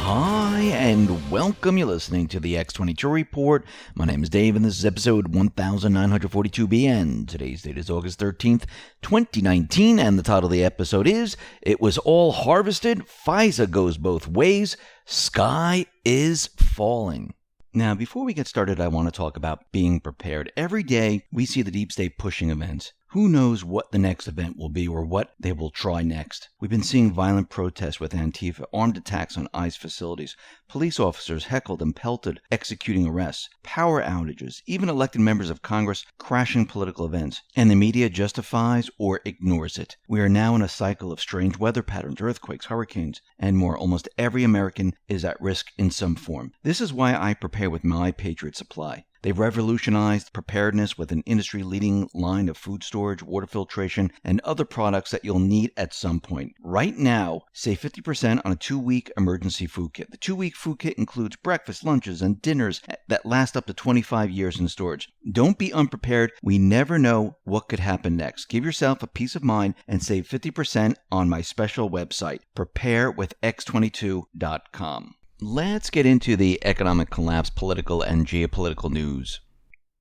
Hi, and welcome. You're listening to the X22 Report. My name is Dave, and this is episode 1942B, and today's date is August 13th, 2019, and the title of the episode is, It Was All Harvested, FISA Goes Both Ways, Sky is Falling. Now, before we get started, I want to talk about being prepared. Every day, we see the deep state pushing events. Who knows what the next event will be or what they will try next? We've been seeing violent protests with Antifa, armed attacks on ICE facilities, police officers heckled and pelted, executing arrests, power outages, even elected members of Congress crashing political events. And the media justifies or ignores it. We are now in a cycle of strange weather patterns, earthquakes, hurricanes, and more. Almost every American is at risk in some form. This is why I prepare with my Patriot Supply. They've revolutionized preparedness with an industry-leading line of food storage, water filtration, and other products that you'll need at some point. Right now, save 50% on a 2-week emergency food kit. The 2-week food kit includes breakfast, lunches, and dinners that last up to 25 years in storage. Don't be unprepared. We never know what could happen next. Give yourself a peace of mind and save 50% on my special website, preparewithx22.com. Let's get into the economic collapse, political and geopolitical news.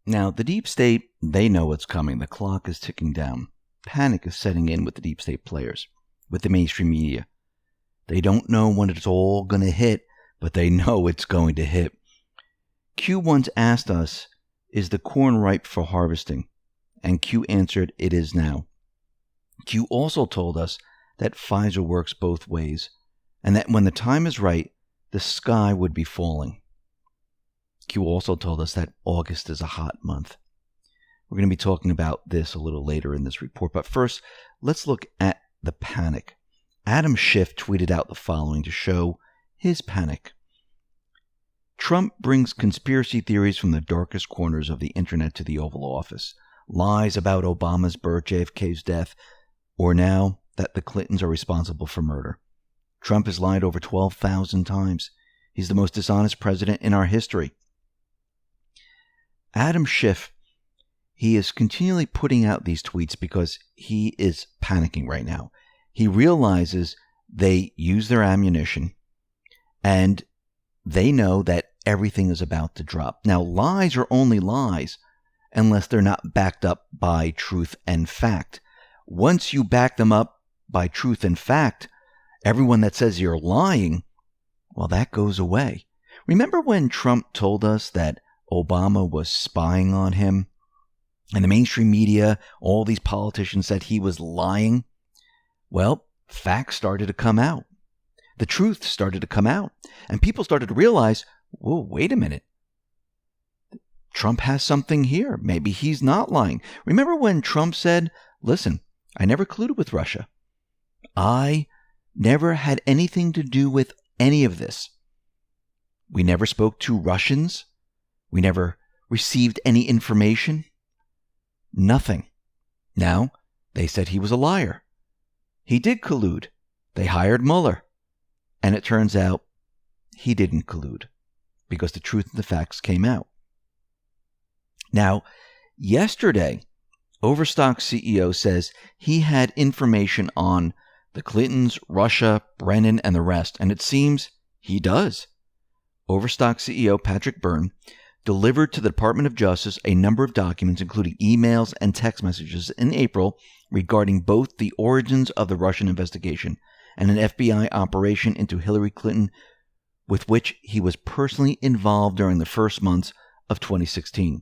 Now, the deep state, they know what's coming. The clock is ticking down. Panic is setting in with the deep state players, with the mainstream media. They don't know when it's all going to hit, but they know it's going to hit. Q once asked us, is the corn ripe for harvesting? And Q answered, it is now. Q also told us that FISA works both ways, and that when the time is right, the sky would be falling. Q also told us that August is a hot month. We're going to be talking about this a little later in this report, but first, let's look at the panic. Adam Schiff tweeted out the following to show his panic. Trump brings conspiracy theories from the darkest corners of the internet to the Oval Office. Lies about Obama's birth, JFK's death, or now that the Clintons are responsible for murder. Trump has lied over 12,000 times. He's the most dishonest president in our history. Adam Schiff, he is continually putting out these tweets because he is panicking right now. He realizes they use their ammunition and they know that everything is about to drop. Now, lies are only lies unless they're not backed up by truth and fact. Once you back them up by truth and fact, everyone that says you're lying, well, that goes away. Remember when Trump told us that Obama was spying on him? And the mainstream media, all these politicians said he was lying? Well, facts started to come out. The truth started to come out. And people started to realize, whoa, wait a minute. Trump has something here. Maybe he's not lying. Remember when Trump said, listen, I never colluded with Russia. I never had anything to do with any of this. We never spoke to Russians. We never received any information. Nothing. Now, they said he was a liar. He did collude. They hired Mueller. And it turns out he didn't collude because the truth and the facts came out. Now, yesterday, Overstock CEO says he had information on the Clintons, Russia, Brennan, and the rest, and it seems he does. Overstock CEO Patrick Byrne delivered to the Department of Justice a number of documents, including emails and text messages in April regarding both the origins of the Russian investigation and an FBI operation into Hillary Clinton, with which he was personally involved during the first months of 2016.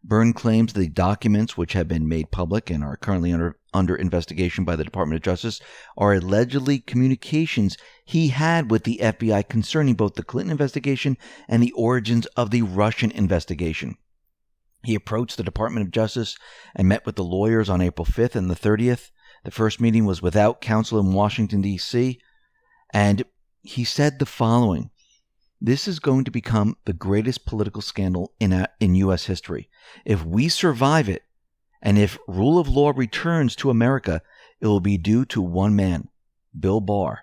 Byrne claims the documents, which have been made public and are currently under investigation by the Department of Justice, are allegedly communications he had with the FBI concerning both the Clinton investigation and the origins of the Russian investigation. He approached the Department of Justice and met with the lawyers on April 5th and the 30th. The first meeting was without counsel in Washington, D.C., and he said the following. This is going to become the greatest political scandal in U.S. history. If we survive it, and if rule of law returns to America, it will be due to one man, Bill Barr.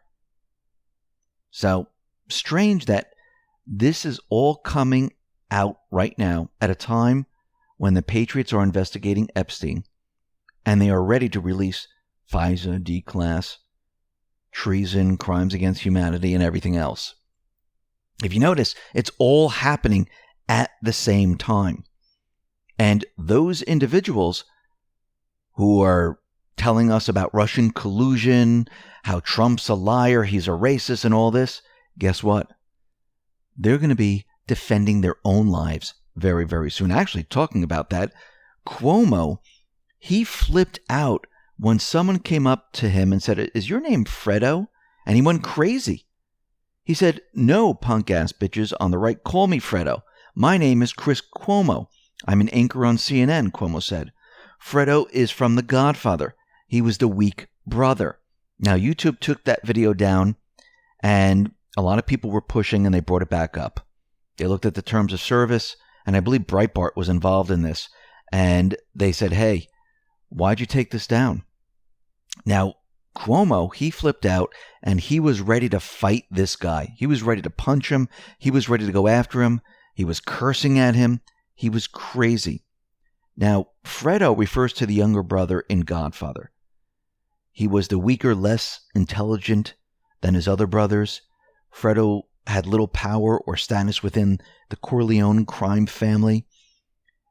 So, strange that this is all coming out right now at a time when the Patriots are investigating Epstein, and they are ready to release FISA, D-Class, treason, crimes against humanity, and everything else. If you notice, it's all happening at the same time. And those individuals who are telling us about Russian collusion, how Trump's a liar, he's a racist and all this, guess what? They're going to be defending their own lives very, very soon. Actually, talking about that, Cuomo, he flipped out when someone came up to him and said, "Is your name Fredo?" And he went crazy. He said, "No, punk-ass bitches on the right call me Fredo. My name is Chris Cuomo. I'm an anchor on CNN," Cuomo said. "Fredo is from The Godfather. He was the weak brother." Now, YouTube took that video down, and a lot of people were pushing, and they brought it back up. They looked at the terms of service, and I believe Breitbart was involved in this, and they said, "Hey, why'd you take this down?" Now, Cuomo, he flipped out, and he was ready to fight this guy. He was ready to punch him. He was ready to go after him. He was cursing at him. He was crazy. Now, Fredo refers to the younger brother in Godfather. He was the weaker, less intelligent than his other brothers. Fredo had little power or status within the Corleone crime family.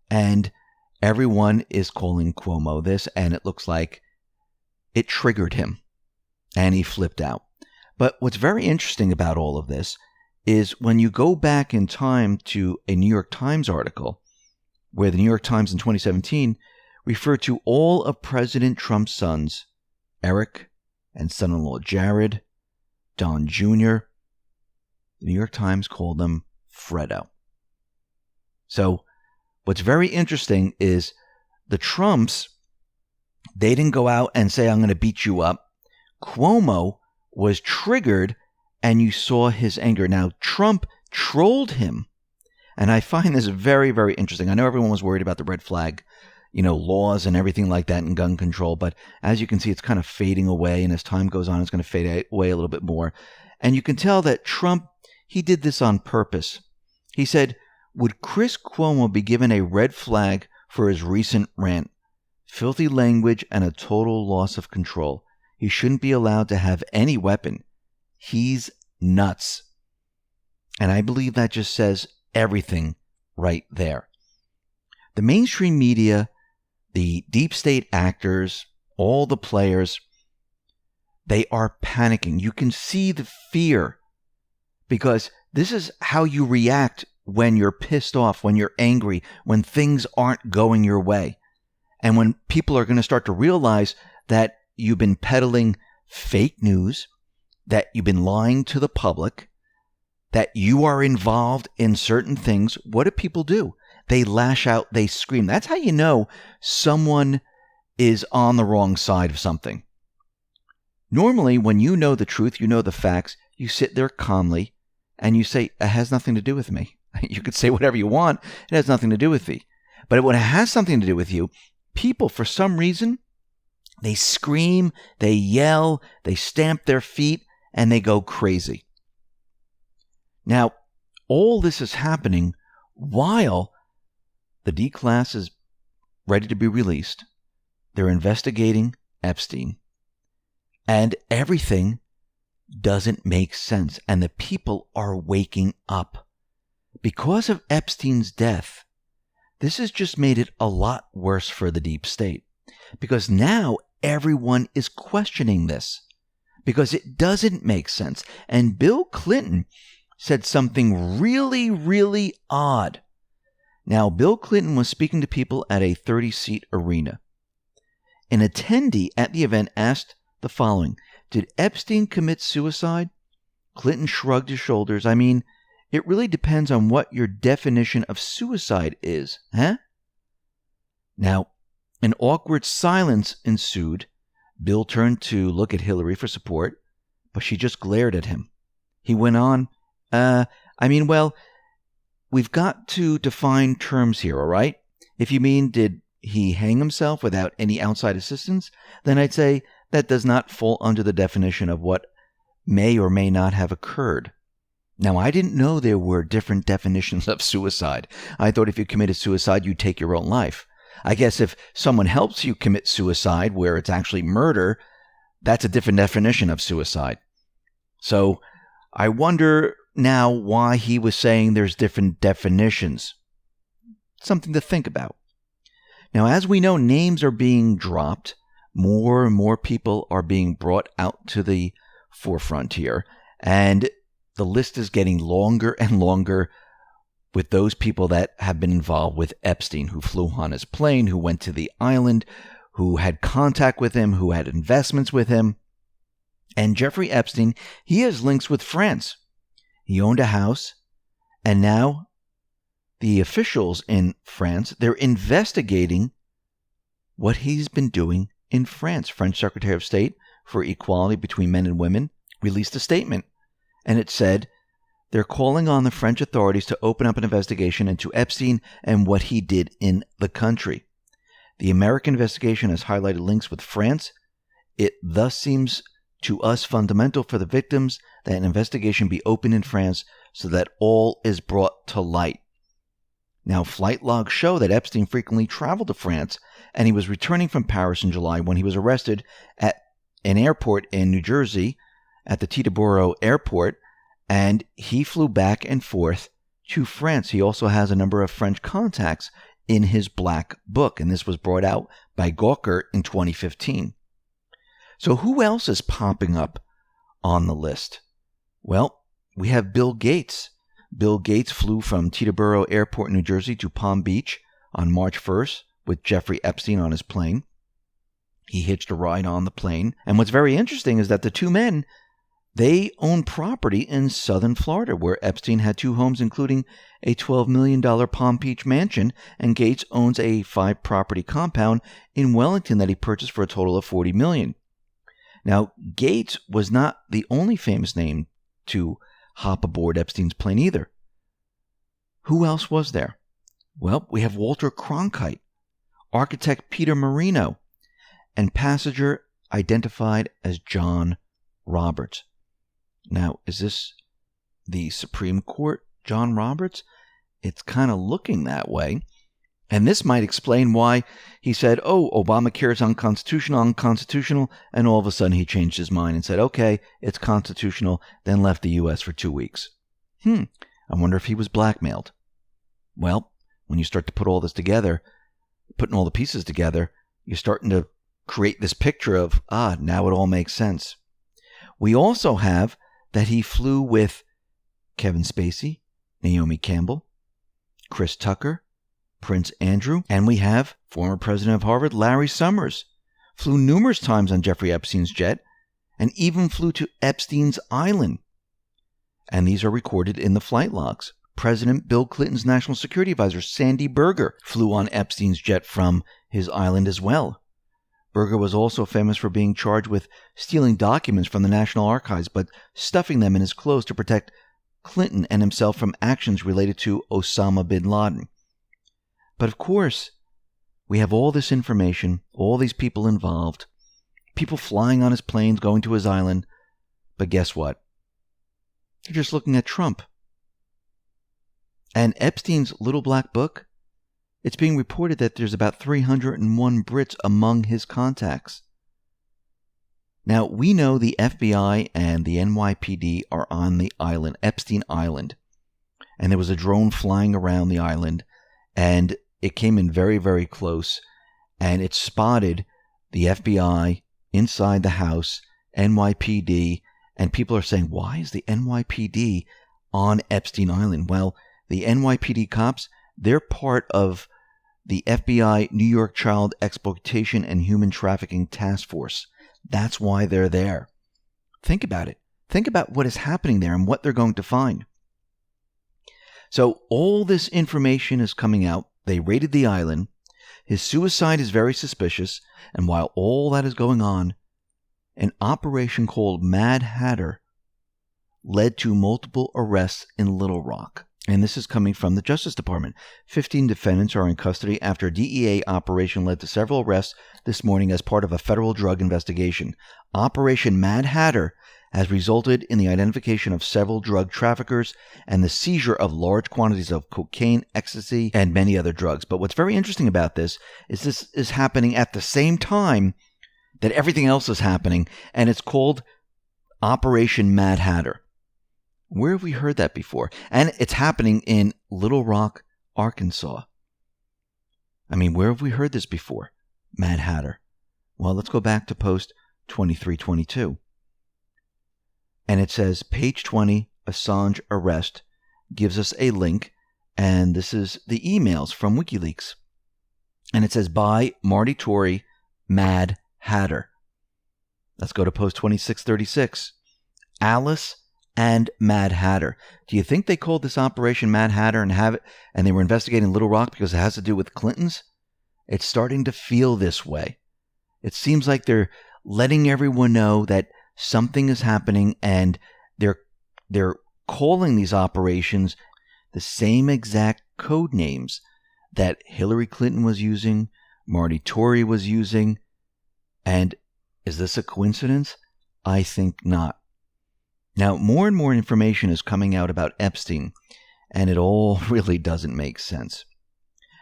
And everyone is calling Cuomo this, and it looks like it triggered him, and he flipped out. But what's very interesting about all of this is when you go back in time to a New York Times article, where the New York Times in 2017 referred to all of President Trump's sons, Eric and son-in-law Jared, Don Jr., the New York Times called them Fredo. So what's very interesting is the Trumps, they didn't go out and say, "I'm going to beat you up." Cuomo was triggered, and you saw his anger. Now, Trump trolled him, and I find this very, very interesting. I know everyone was worried about the red flag, laws and everything like that in gun control, but as you can see, it's kind of fading away, and as time goes on, it's going to fade away a little bit more. And you can tell that Trump, he did this on purpose. He said, "Would Chris Cuomo be given a red flag for his recent rant? Filthy language and a total loss of control. He shouldn't be allowed to have any weapon. He's nuts." And I believe that just says everything right there. The mainstream media, the deep state actors, all the players, they are panicking. You can see the fear, because this is how you react when you're pissed off, when you're angry, when things aren't going your way. And when people are going to start to realize that you've been peddling fake news, that you've been lying to the public, that you are involved in certain things, what do people do? They lash out, they scream. That's how you know someone is on the wrong side of something. Normally, when you know the truth, you know the facts, you sit there calmly and you say, "It has nothing to do with me." You could say whatever you want. It has nothing to do with me. But when it has something to do with you, people, for some reason, they scream, they yell, they stamp their feet, and they go crazy. Now, all this is happening while the D class is ready to be released. They're investigating Epstein. And everything doesn't make sense. And the people are waking up. Because of Epstein's death, this has just made it a lot worse for the deep state. Because now everyone is questioning this. Because it doesn't make sense. And Bill Clinton said something really, really odd. Now, Bill Clinton was speaking to people at a 30-seat arena. An attendee at the event asked the following: "Did Epstein commit suicide?" Clinton shrugged his shoulders. "I mean, it really depends on what your definition of suicide is, huh?" Now, an awkward silence ensued. Bill turned to look at Hillary for support, but she just glared at him. He went on, well, we've got to define terms here, all right? If you mean, did he hang himself without any outside assistance, then I'd say that does not fall under the definition of what may or may not have occurred. Now, I didn't know there were different definitions of suicide. I thought if you committed suicide, you'd take your own life. I guess if someone helps you commit suicide, where it's actually murder, that's a different definition of suicide. So I wonder now why he was saying there's different definitions. Something to think about. Now, as we know, names are being dropped. More and more people are being brought out to the forefront here. And the list is getting longer and longer with those people that have been involved with Epstein, who flew on his plane, who went to the island, who had contact with him, who had investments with him. And Jeffrey Epstein, he has links with France. He owned a house, and now the officials in France, they're investigating what he's been doing in France. French Secretary of State for Equality Between Men and Women released a statement, and it said they're calling on the French authorities to open up an investigation into Epstein and what he did in the country. The American investigation has highlighted links with France. It thus seems to us fundamental for the victims that an investigation be opened in France so that all is brought to light. Now, flight logs show that Epstein frequently traveled to France, and he was returning from Paris in July when he was arrested at an airport in New Jersey, at the Teterboro Airport, and he flew back and forth to France. He also has a number of French contacts in his black book, and this was brought out by Gawker in 2015. So who else is popping up on the list? Well, we have Bill Gates. Bill Gates flew from Teterboro Airport, New Jersey to Palm Beach on March 1st with Jeffrey Epstein on his plane. He hitched a ride on the plane. And what's very interesting is that the two men, they own property in southern Florida, where Epstein had two homes, including a $12 million Palm Beach mansion, and Gates owns a 5-property compound in Wellington that he purchased for a total of $40 million. Now, Gates was not the only famous name to hop aboard Epstein's plane either. Who else was there? Well, we have Walter Cronkite, architect Peter Marino, and passenger identified as John Roberts. Now, is this the Supreme Court, John Roberts? It's kind of looking that way. And this might explain why he said, Obamacare is unconstitutional, and all of a sudden he changed his mind and said, okay, it's constitutional, then left the U.S. for 2 weeks. I wonder if he was blackmailed. Well, when you start to put all this together, putting all the pieces together, you're starting to create this picture of, now it all makes sense. We also have that he flew with Kevin Spacey, Naomi Campbell, Chris Tucker, Prince Andrew, and we have former president of Harvard, Larry Summers, flew numerous times on Jeffrey Epstein's jet, and even flew to Epstein's Island. And these are recorded in the flight logs. President Bill Clinton's national security advisor, Sandy Berger, flew on Epstein's jet from his island as well. Berger was also famous for being charged with stealing documents from the National Archives, but stuffing them in his clothes to protect Clinton and himself from actions related to Osama bin Laden. But of course, we have all this information, all these people involved, people flying on his planes, going to his island. But guess what? You're just looking at Trump. And Epstein's little black book, it's being reported that there's about 301 Brits among his contacts. Now, we know the FBI and the NYPD are on the island, Epstein Island. And there was a drone flying around the island, and it came in very, very close, and it spotted the FBI inside the house, NYPD, and people are saying, why is the NYPD on Epstein Island? Well, the NYPD cops, they're part of the FBI New York Child Exploitation and Human Trafficking Task Force. That's why they're there. Think about it. Think about what is happening there and what they're going to find. So all this information is coming out. They raided the island. His suicide is very suspicious. And while all that is going on, an operation called Mad Hatter led to multiple arrests in Little Rock. And this is coming from the Justice Department. 15 defendants are in custody after a DEA operation led to several arrests this morning as part of a federal drug investigation. Operation Mad Hatter has resulted in the identification of several drug traffickers and the seizure of large quantities of cocaine, ecstasy, and many other drugs. But what's very interesting about this is happening at the same time that everything else is happening, and it's called Operation Mad Hatter. Where have we heard that before? And it's happening in Little Rock, Arkansas. I mean, where have we heard this before? Mad Hatter. Well, let's go back to post 2322. And it says, page 20, Assange arrest, gives us a link. And this is the emails from WikiLeaks. And it says, by Marty Tory, Mad Hatter. Let's go to post 2636. Alice and Mad Hatter. Do you think they called this Operation Mad Hatter and they were investigating Little Rock because it has to do with Clintons? It's starting to feel this way. It seems like they're letting everyone know that something is happening, and they're calling these operations the same exact code names that Hillary Clinton was using, Marty Tory was using. And is this a coincidence? I think not. Now, more and more information is coming out about Epstein, and it all really doesn't make sense.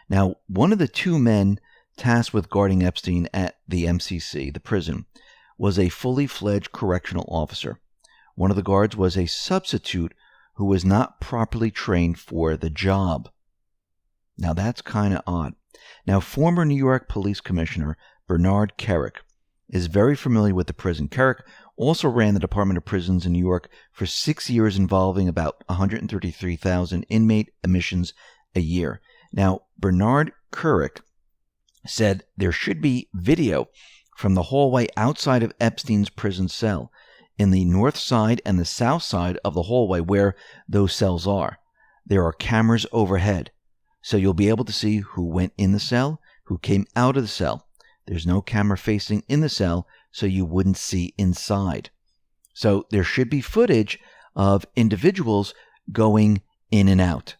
Now, one of the two men tasked with guarding Epstein at the MCC, the prison, was a fully fledged correctional officer. One of the guards was a substitute who was not properly trained for the job. Now, that's kind of odd. Now, former New York Police Commissioner Bernard Kerik is very familiar with the prison. Kerik also ran the Department of Prisons in New York for 6 years, involving about 133,000 inmate admissions a year. Now, Bernard Kerik said there should be video from the hallway outside of Epstein's prison cell in the north side and the south side of the hallway where those cells are. There are cameras overhead, so you'll be able to see who went in the cell, who came out of the cell. There's no camera facing in the cell, so you wouldn't see inside. So there should be footage of individuals going in and out.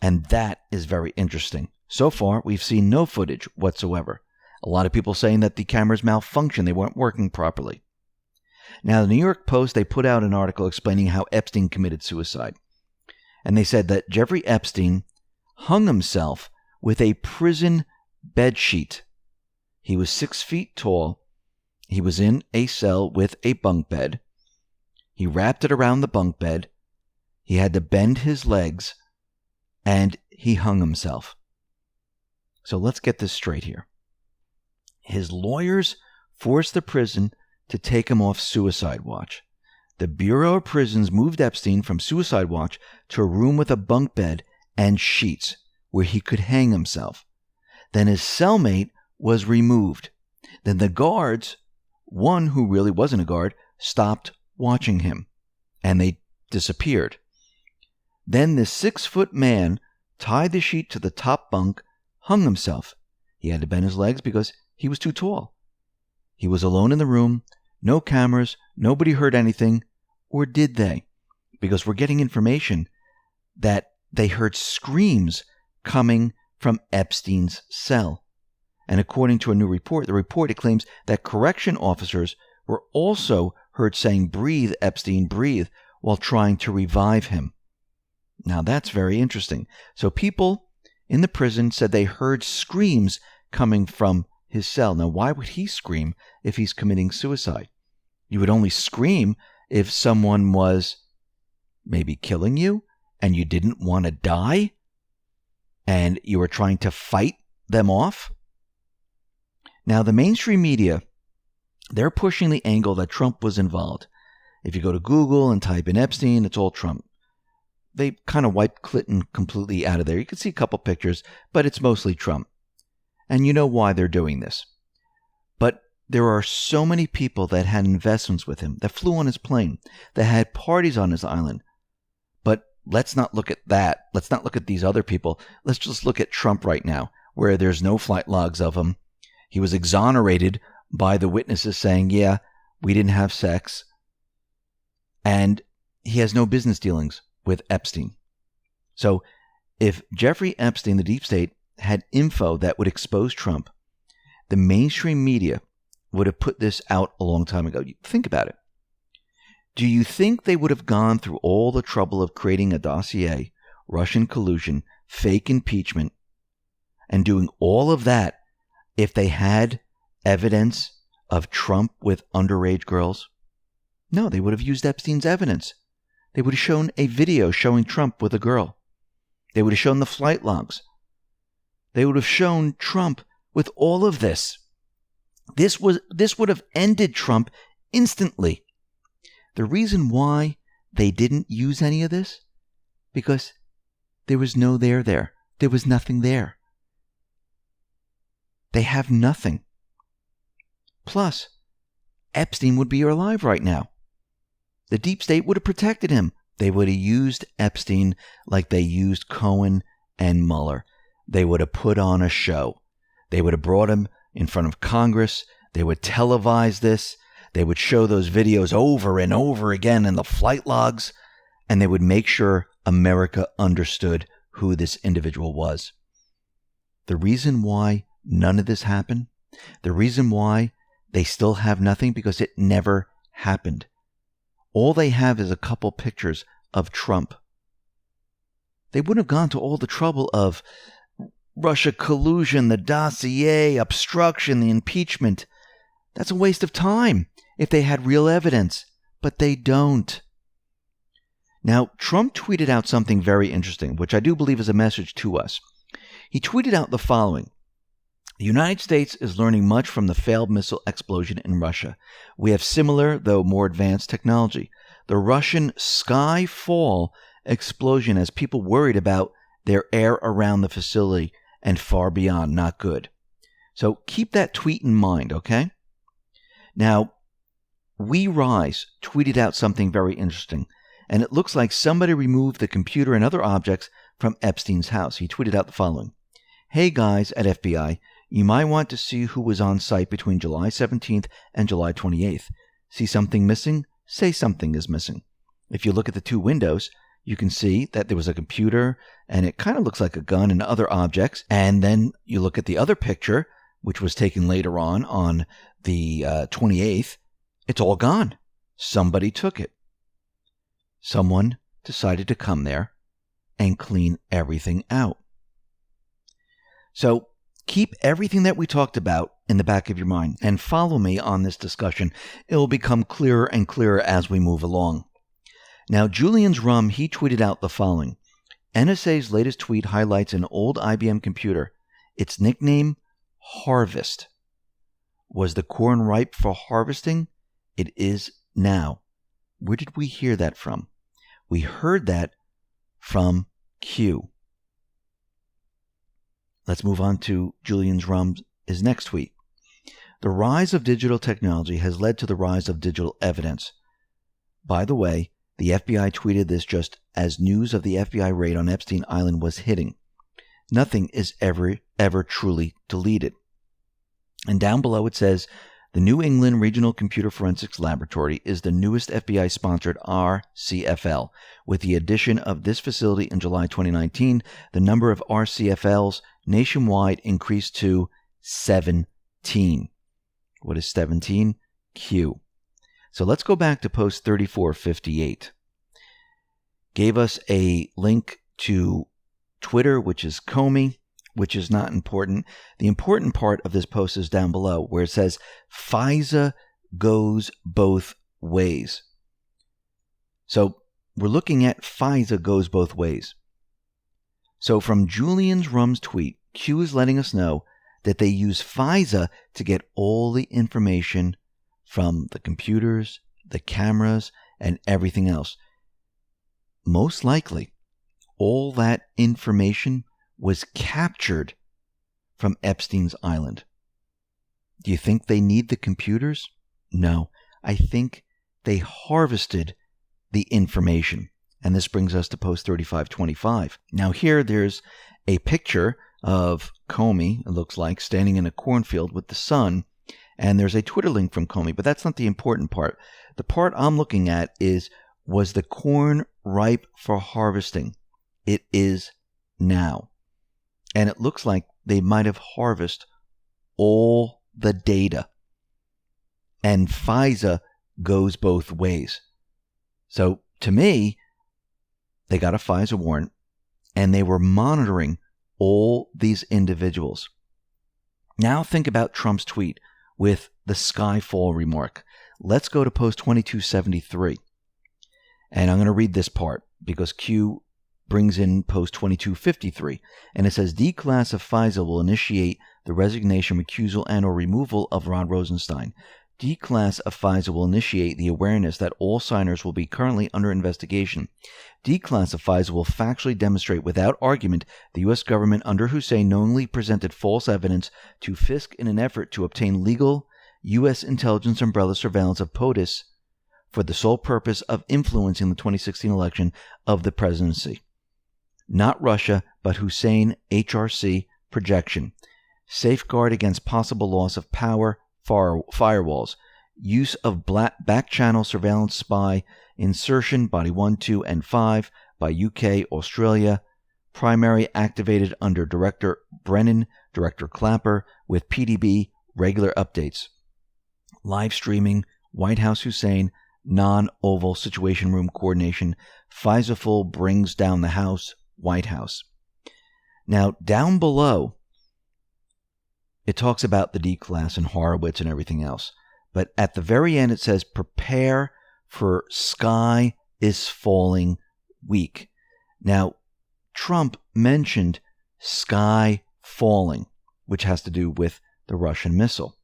And that is very interesting. So far, we've seen no footage whatsoever. A lot of people saying that the cameras malfunctioned, they weren't working properly. Now, the New York Post, they put out an article explaining how Epstein committed suicide. And they said that Jeffrey Epstein hung himself with a prison bedsheet. He was 6 feet tall. He was in a cell with a bunk bed. He wrapped it around the bunk bed. He had to bend his legs, and he hung himself. So let's get this straight here. His lawyers forced the prison to take him off suicide watch. The Bureau of Prisons moved Epstein from suicide watch to a room with a bunk bed and sheets where he could hang himself. Then his cellmate was removed. Then the guards, one who really wasn't a guard, stopped watching him, and they disappeared. Then this 6-foot man tied the sheet to the top bunk, hung himself. He had to bend his legs because he was too tall. He was alone in the room, no cameras, nobody heard anything, or did they? Because we're getting information that they heard screams coming from Epstein's cell. And according to a new report, it claims that correction officers were also heard saying, "Breathe, Epstein, breathe," while trying to revive him. Now that's very interesting. So people in the prison said they heard screams coming from his cell. Now, why would he scream if he's committing suicide? You would only scream if someone was maybe killing you and you didn't want to die and you were trying to fight them off. Now, the mainstream media, they're pushing the angle that Trump was involved. If you go to Google and type in Epstein, it's all Trump. They kind of wiped Clinton completely out of there. You can see a couple pictures, but it's mostly Trump. And you know why they're doing this. But there are so many people that had investments with him, that flew on his plane, that had parties on his island. But let's not look at that. Let's not look at these other people. Let's just look at Trump right now, where there's no flight logs of him. He was exonerated by the witnesses saying, yeah, we didn't have sex. And he has no business dealings with Epstein. So if Jeffrey Epstein, the deep state, had info that would expose Trump, the mainstream media would have put this out a long time ago. Think about it. Do you think they would have gone through all the trouble of creating a dossier, Russian collusion, fake impeachment, and doing all of that if they had evidence of Trump with underage girls? No, they would have used Epstein's evidence. They would have shown a video showing Trump with a girl. They would have shown the flight logs. They would have shown Trump with all of this. This would have ended Trump instantly. The reason why they didn't use any of this? Because there was no there. There was nothing there. They have nothing. Plus, Epstein would be alive right now. The deep state would have protected him. They would have used Epstein like they used Cohen and Mueller. They would have put on a show. They would have brought him in front of Congress. They would televise this. They would show those videos over and over again in the flight logs. And they would make sure America understood who this individual was. The reason why none of this happened, the reason why they still have nothing, because it never happened. All they have is a couple pictures of Trump. They wouldn't have gone to all the trouble of Russia collusion, the dossier, obstruction, the impeachment. That's a waste of time if they had real evidence, but they don't. Now, Trump tweeted out something very interesting, which I do believe is a message to us. He tweeted out the following. The United States is learning much from the failed missile explosion in Russia. We have similar, though more advanced technology. The Russian Skyfall explosion has people worried about their air around the facility and far beyond. Not good. So keep that tweet in mind, okay? Now, We Rise tweeted out something very interesting, and it looks like somebody removed the computer and other objects from Epstein's house. He tweeted out the following. Hey guys at FBI, you might want to see who was on site between July 17th and July 28th. See something missing? Say something is missing. If you look at the two windows, you can see that there was a computer and it kind of looks like a gun and other objects. And then you look at the other picture, which was taken later on the 28th. It's all gone. Somebody took it. Someone decided to come there and clean everything out. So keep everything that we talked about in the back of your mind and follow me on this discussion. It will become clearer and clearer as we move along. Now, Julian's Rum, he tweeted out the following. NSA's latest tweet highlights an old IBM computer. Its nickname, Harvest. Was the corn ripe for harvesting? It is now. Where did we hear that from? We heard that from Q. Let's move on to Julian's Rum's next tweet. The rise of digital technology has led to the rise of digital evidence. By the way, the FBI tweeted this just as news of the FBI raid on Epstein Island was hitting. Nothing is ever truly deleted. And down below it says, the New England Regional Computer Forensics Laboratory is the newest FBI-sponsored RCFL. With the addition of this facility in July 2019, the number of RCFLs nationwide increased to 17. What is 17? Q. So let's go back to post 3458. Gave us a link to Twitter, which is Comey, which is not important. The important part of this post is down below, where it says, FISA goes both ways. So we're looking at FISA goes both ways. So from Julian's Rum's tweet, Q is letting us know that they use FISA to get all the information from the computers, the cameras, and everything else. Most likely, all that information was captured from Epstein's Island. Do you think they need the computers? No. I think they harvested the information. And this brings us to post 3525. Now here there's a picture of Comey, it looks like, standing in a cornfield with the sun. And there's a Twitter link from Comey, but that's not the important part. The part I'm looking at is, was the corn ripe for harvesting? It is now. And it looks like they might have harvested all the data. And FISA goes both ways. So to me, they got a FISA warrant and they were monitoring all these individuals. Now think about Trump's tweet with the Skyfall remark. Let's go to post 2273. And I'm going to read this part because Q brings in post 2253, and it says D-class of FISA will initiate the resignation, recusal, and or removal of Rod Rosenstein. D-class of FISA will initiate the awareness that all signers will be currently under investigation. D-class of FISA will factually demonstrate without argument the U.S. government under Hussein knowingly presented false evidence to FISC in an effort to obtain legal U.S. intelligence umbrella surveillance of POTUS for the sole purpose of influencing the 2016 election of the presidency. Not Russia, but Hussein HRC projection. Safeguard against possible loss of power, firewalls. Use of back-channel surveillance spy. Insertion, body 1, 2, and 5 by UK, Australia. Primary activated under Director Brennan, Director Clapper, with PDB regular updates. Live streaming, White House Hussein, non-Oval Situation Room coordination. FISA full brings down the House, White House. Now, down below, it talks about the D-class and Horowitz and everything else. But at the very end, it says, prepare for sky is falling week. Now, Trump mentioned sky falling, which has to do with the Russian missile,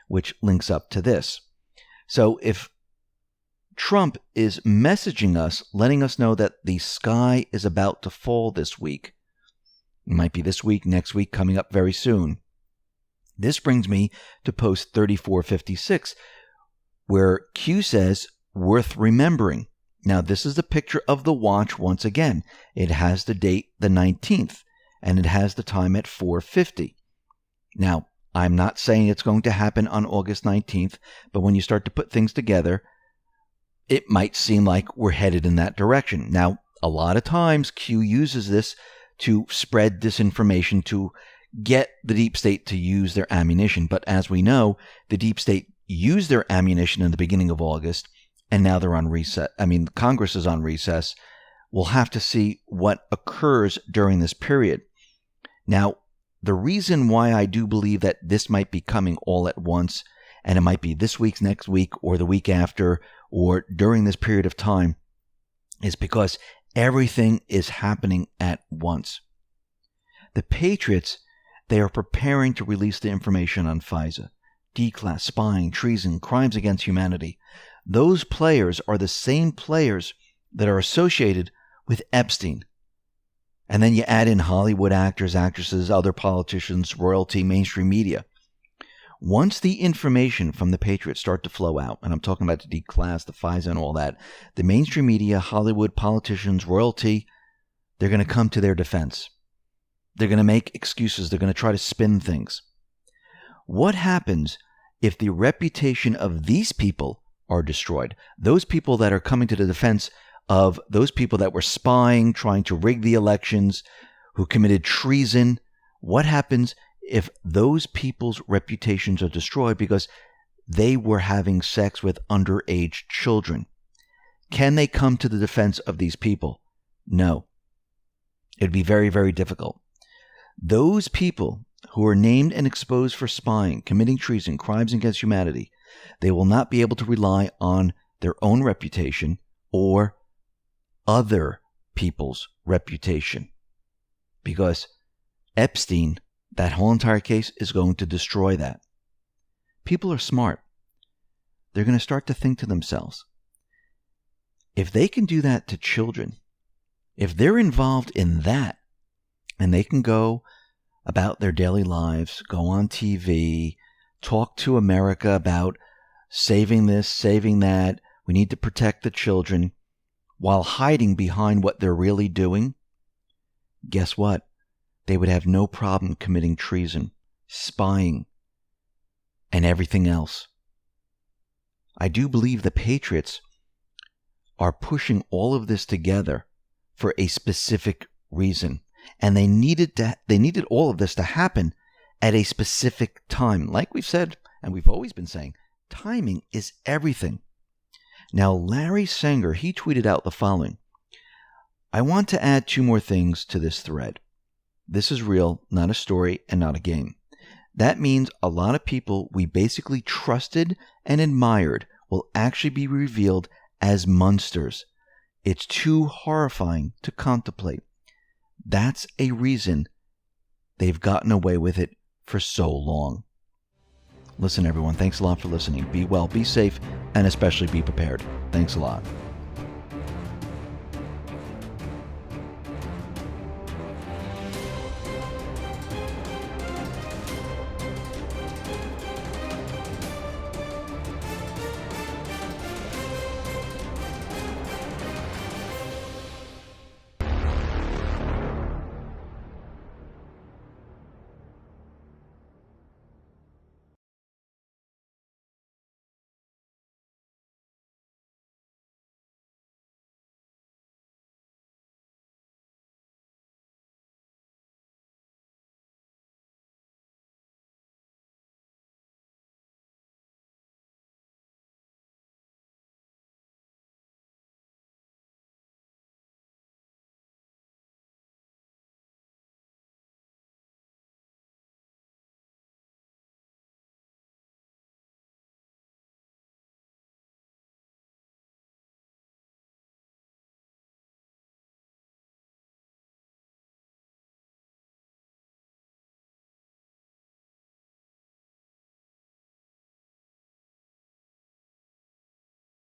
which links up to this. So if Trump is messaging us, letting us know that the sky is about to fall this week, it might be this week, next week, coming up very soon. This brings me to post 3456, where Q says, worth remembering. Now, this is the picture of the watch once again. It has the date, the 19th, and it has the time at 4:50. Now, I'm not saying it's going to happen on August 19th, but when you start to put things together, it might seem like we're headed in that direction. Now, a lot of times Q uses this to spread disinformation, to get the deep state to use their ammunition. But as we know, the deep state used their ammunition in the beginning of August, and now they're on recess. Congress is on recess. We'll have to see what occurs during this period. Now, the reason why I do believe that this might be coming all at once, and it might be this week, next week, or the week after, or during this period of time, is because everything is happening at once. The Patriots, they are preparing to release the information on FISA, D-class, spying, treason, crimes against humanity. Those players are the same players that are associated with Epstein. And then you add in Hollywood actors, actresses, other politicians, royalty, mainstream media. Once the information from the Patriots start to flow out, and I'm talking about the D-class, the FISA, and all that, the mainstream media, Hollywood, politicians, royalty, they're going to come to their defense. They're going to make excuses. They're going to try to spin things. What happens if the reputation of these people are destroyed? Those people that are coming to the defense of those people that were spying, trying to rig the elections, who committed treason. What happens if those people's reputations are destroyed because they were having sex with underage children? Can they come to the defense of these people? No. It'd be very, very difficult. Those people who are named and exposed for spying, committing treason, crimes against humanity, they will not be able to rely on their own reputation or other people's reputation, because Epstein, that whole entire case, is going to destroy that. People are smart. They're going to start to think to themselves, if they can do that to children, if they're involved in that, and they can go about their daily lives, go on TV, talk to America about saving this, saving that, we need to protect the children, while hiding behind what they're really doing, guess what? They would have no problem committing treason, spying, and everything else. I do believe the Patriots are pushing all of this together for a specific reason. And they needed all of this to happen at a specific time. Like we've said, and we've always been saying, timing is everything. Now, Larry Sanger, he tweeted out the following. I want to add 2 more things to this thread. This is real, not a story, and not a game. That means a lot of people we basically trusted and admired will actually be revealed as monsters. It's too horrifying to contemplate. That's a reason they've gotten away with it for so long. Listen, everyone, thanks a lot for listening. Be well, be safe, and especially be prepared. Thanks a lot.